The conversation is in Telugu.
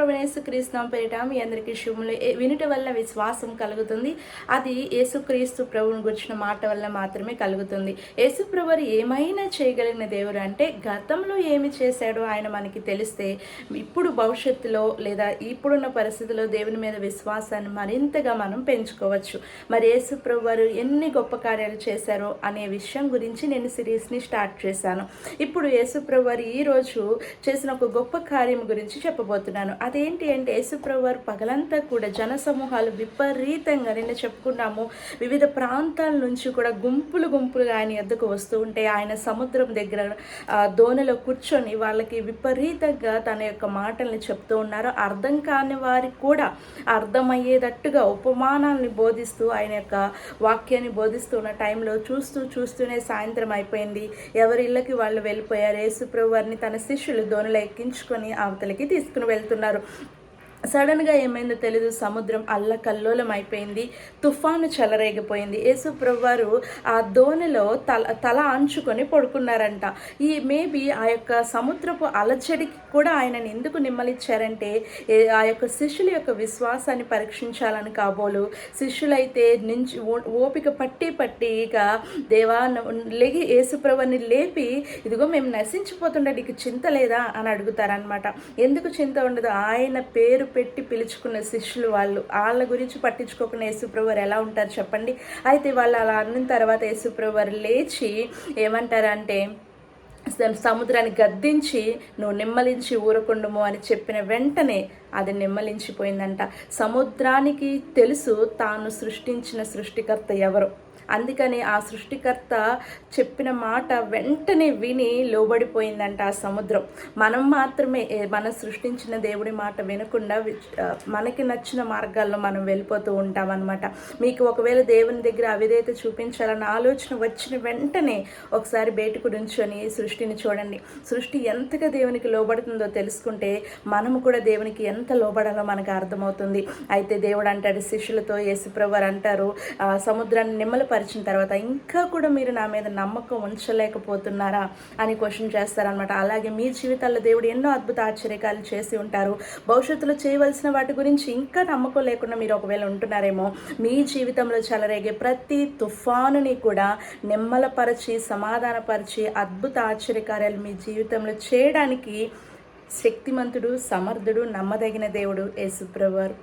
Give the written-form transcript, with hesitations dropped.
ప్రభువైన యేసుక్రీస్తు నామమున పేరిట మీ అందరికీ శుభములు. వినుట వల్ల విశ్వాసం కలుగుతుంది. అది యేసుక్రీస్తు ప్రభువుని గురించిన మాట వల్ల మాత్రమే కలుగుతుంది. యేసు ప్రభువు ఏమైనా చేయగలిగిన దేవుడు అంటే గతంలో ఏమి చేశాడో ఆయన మనకి తెలిస్తే ఇప్పుడు భవిష్యత్తులో లేదా ఇప్పుడున్న పరిస్థితుల్లో దేవుని మీద విశ్వాసాన్ని మరింతగా మనం పెంచుకోవచ్చు. మరి యేసు ప్రభువు ఎన్ని గొప్ప కార్యాలు చేశారో అనే విషయం గురించి నేను సిరీస్ని స్టార్ట్ చేశాను. ఇప్పుడు యేసు ప్రభువు ఈరోజు చేసిన ఒక గొప్ప కార్యం గురించి చెప్పబోతున్నాను. అదేంటి అంటే యేసుప్రభువు పగలంతా కూడా జన సమూహాలు విపరీతంగా నిన్న చెప్పుకున్నాము, వివిధ ప్రాంతాల నుంచి కూడా గుంపులుగా ఆయన ఎద్దుకు వస్తూ ఉంటే ఆయన సముద్రం దగ్గర దోణిలో కూర్చొని వాళ్ళకి విపరీతంగా తన యొక్క మాటల్ని చెప్తూ ఉన్నారు. అర్థం కాని వారికి కూడా అర్థమయ్యేటట్టుగా ఉపమానాలని బోధిస్తూ ఆయన యొక్క వాక్యాన్ని బోధిస్తున్న టైంలో చూస్తూనే సాయంత్రం అయిపోయింది. ఎవరి ఇళ్ళకి వాళ్ళు వెళ్ళిపోయారు. యేసుప్రభువుని తన శిష్యులు దోణిలో ఎక్కించుకొని అవతలికి తీసుకుని వెళ్తున్నారు. సడన్గా ఏమైందో తెలీదు, సముద్రం అల్లకల్లోలం అయిపోయింది, తుఫాను చెలరేగిపోయింది. యేసు ప్రభువారు ఆ దోణిలో తల అంచుకొని పడుకున్నారంట. మేబీ ఆ యొక్క సముద్రపు అలచడికి కూడా ఆయనని ఎందుకు నిమ్మలిచ్చారంటే ఆ యొక్క శిష్యుల యొక్క విశ్వాసాన్ని పరీక్షించాలని కాబోలు. శిష్యులైతే నుంచి ఓపిక పట్టి ఇక దేవా లేగి యేసు ప్రభువుని లేపి, ఇదిగో మేము నశించిపోతుండే నీకు చింత లేదా అని అడుగుతారనమాట. ఎందుకు చింత ఉండదు? ఆయన పేరు పెట్టి పిలుచుకున్న శిష్యులు వాళ్ళ గురించి పట్టించుకోకుండా యేసుప్రభువారు ఎలా ఉంటారు చెప్పండి. అయితే వాళ్ళు అలా అన్న తర్వాత యేసుప్రభువారు లేచి ఏమంటారంటే, సముద్రాన్ని గద్దించి నువ్వు నిమ్మలించి ఊరకుండుము అని చెప్పిన వెంటనే అది నిమ్మలించిపోయిందంట. సముద్రానికి తెలుసు తాను సృష్టించిన సృష్టికర్త ఎవరు. అందుకని ఆ సృష్టికర్త చెప్పిన మాట వెంటనే విని లోబడిపోయిందంట ఆ సముద్రం. మనం మాత్రమే మనం సృష్టించిన దేవుడి మాట వినకుండా మనకి నచ్చిన మార్గాల్లో మనం వెళ్ళిపోతూ ఉంటాం అనమాట. మీకు ఒకవేళ దేవుని దగ్గర అవిధేయత చూపించాలన్న ఆలోచన వచ్చిన వెంటనే ఒకసారి బయటకు నుంచొని సృష్టిని చూడండి. సృష్టి ఎంతగా దేవునికి లోబడుతుందో తెలుసుకుంటే మనము కూడా దేవునికి ఎంత లోబడాలో మనకు అర్థమవుతుంది. అయితే దేవుడు అంటాడు శిష్యులతో, యేసుప్రభువారు అంటారు, సముద్రాన్ని నిమ్మలపరిచిన తర్వాత ఇంకా కూడా మీరు నా మీద నమ్మకం ఉంచలేకపోతున్నారా అని క్వశ్చన్ చేస్తారనమాట. అలాగే మీ జీవితాల్లో దేవుడు ఎన్నో అద్భుత ఆశ్చర్యకాలు చేసి ఉంటారు. భవిష్యత్తులో చేయవలసిన వాటి గురించి ఇంకా నమ్మకం లేకుండా మీరు ఒకవేళ ఉంటున్నారేమో, మీ జీవితంలో చెలరేగే ప్రతి తుఫానుని కూడా నిమ్మలపరిచి సమాధానపరిచి అద్భుత ఆశ్చర్యకార్యాలు మీ జీవితంలో చేయడానికి శక్తిమంతుడు, సమర్థుడు, నమ్మదగిన దేవుడు యేసు ప్రభువు.